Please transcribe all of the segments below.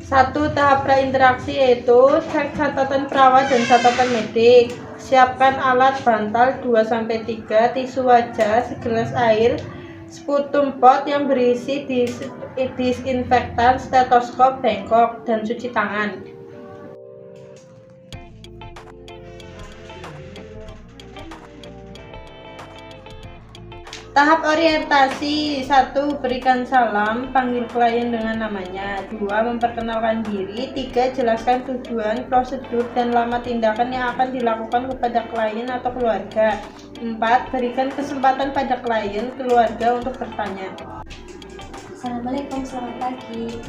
Satu tahap prainteraksi yaitu cek catatan perawat dan catatan medik. Siapkan alat bantal 2-3, tisu wajah, segelas air, sputum pot yang berisi disinfektan, stetoskop, bengkok, dan cuci tangan. Tahap orientasi. 1. Berikan salam, panggil klien dengan namanya. 2. Memperkenalkan diri. 3. Jelaskan tujuan, prosedur, dan lama tindakan yang akan dilakukan kepada klien atau keluarga. 4. Berikan kesempatan pada klien, keluarga untuk bertanya. Assalamualaikum, selamat pagi.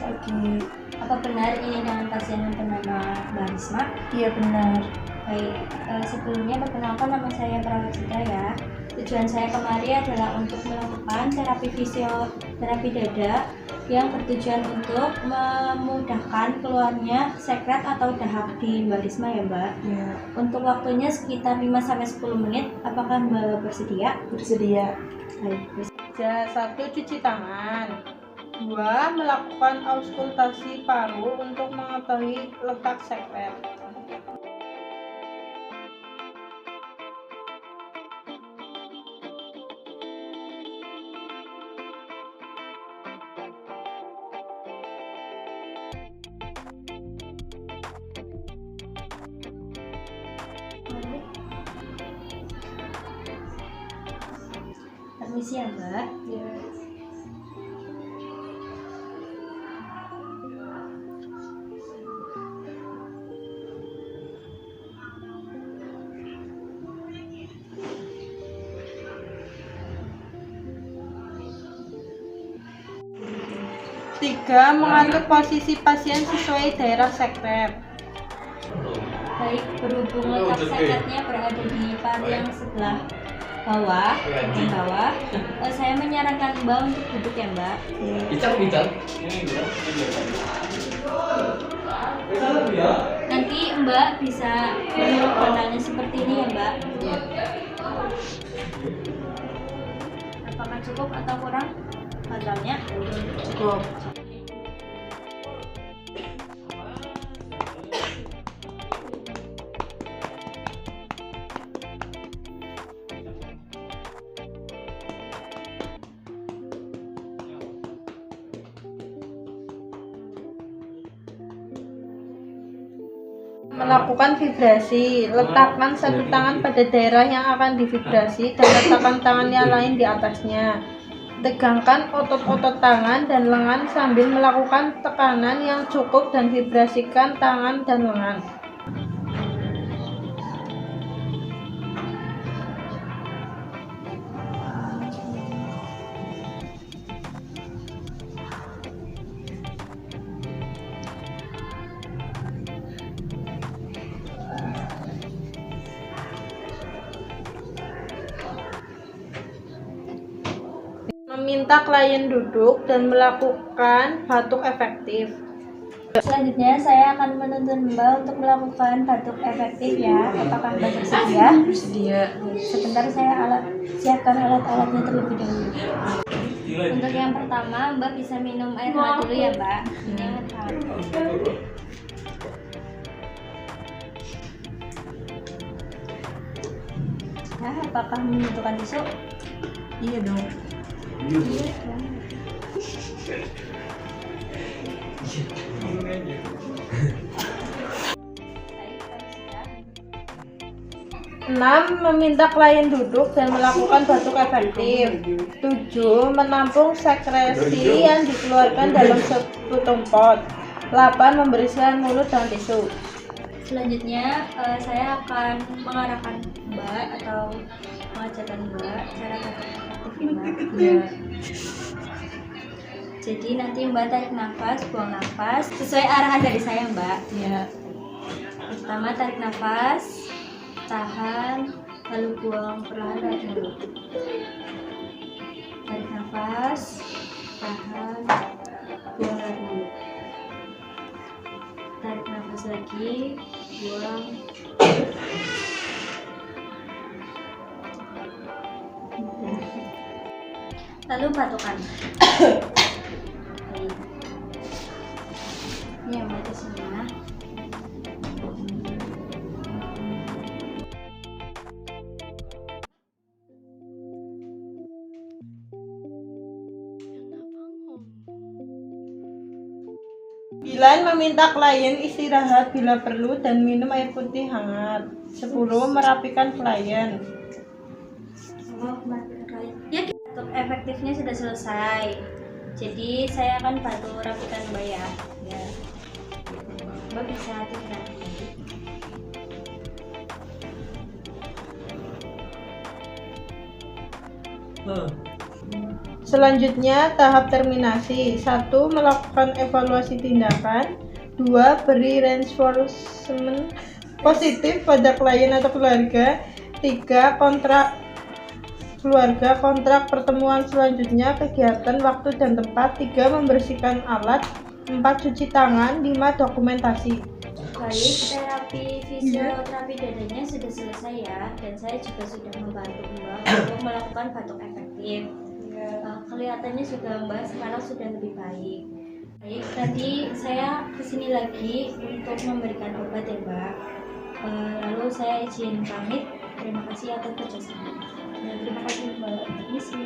Apa benar ini dengan pasien yang bernama Mbak Risma? Iya benar. Baik, sebelumnya perkenalkan nama saya Prawasida ya. Tujuan saya kemari adalah untuk melakukan terapi dada yang bertujuan untuk memudahkan keluarnya sekret atau dahak di Mbak Risma ya Mbak. Ya. Untuk waktunya sekitar 5-10 menit. Apakah Mbak bersedia? Bersedia. Baik. 1. Cuci tangan. 2. Melakukan auskultasi paru untuk mengetahui letak sekret. Permisi ya Mbak. Ya. Tiga, mengatur posisi pasien sesuai daerah sekret. Baik, berhubung letak sekretnya berada di paru yang sebelah bawah, bagian bawah, saya menyarankan Mbak untuk duduk ya Mbak. Nanti Mbak bisa menurut bantalnya seperti ini ya Mbak. Apakah cukup atau kurang bantalnya? Cukup. Melakukan vibrasi. Letakkan satu tangan pada daerah yang akan divibrasi dan letakkan tangan yang lain di atasnya. Tegangkan otot-otot tangan dan lengan sambil melakukan tekanan yang cukup dan vibrasikan tangan dan lengan. Meminta klien duduk dan melakukan batuk efektif. Selanjutnya saya akan menuntun Mbak untuk melakukan batuk efektif ya. Apakah Mbak bersedia? Bersedia. Sebentar saya siapkan alat-alatnya terlebih dahulu. Untuk yang pertama Mbak bisa minum air hangat dulu ya Mbak. Ini air hangat. Nah, apakah membutuhkan tisu? Iya dong. Iya. 6. Meminta klien duduk dan melakukan batuk efektif. 7. Menampung sekresi yang dikeluarkan dalam sputum pot. 8. Membersihkan mulut dengan tisu. Selanjutnya saya akan mengarahkan Mbak atau mengajarkan Mbak cara batuk efektif Mbak. Ya. Jadi nanti Mbak tarik nafas, buang nafas sesuai arahan dari saya Mbak. Ya. Pertama tarik nafas, tahan, lalu buang perlahan dari mulut. Tarik nafas, tahan, buang dari mulut. Tarik nafas lagi, buang. Lalu batukan. ya Mbak Desina. Bilan meminta klien istirahat bila perlu dan minum air putih hangat. 10. Merapikan klien. Oh, ya, untuk efektifnya sudah selesai. Jadi saya akan bantu rapikan Mbak ya. Ya. Mbak bisa tiduran. Selanjutnya tahap terminasi. 1. Melakukan evaluasi tindakan. 2. Beri reinforcement positif pada klien atau keluarga. 3. Kontrak keluarga, kontrak pertemuan selanjutnya, kegiatan, waktu dan tempat. 3. Membersihkan alat. 4. Cuci tangan. 5. Dokumentasi. Baik, terapi fisioterapi dadanya sudah selesai ya, dan saya juga sudah membantu Mbak untuk melakukan batuk efektif. Kelihatannya juga Mbak sekarang sudah lebih baik. Baik, tadi saya kesini lagi untuk memberikan obat ya Mbak. Lalu saya izin pamit. Terima kasih atas kerjasama. Terima kasih Mbak. Misi.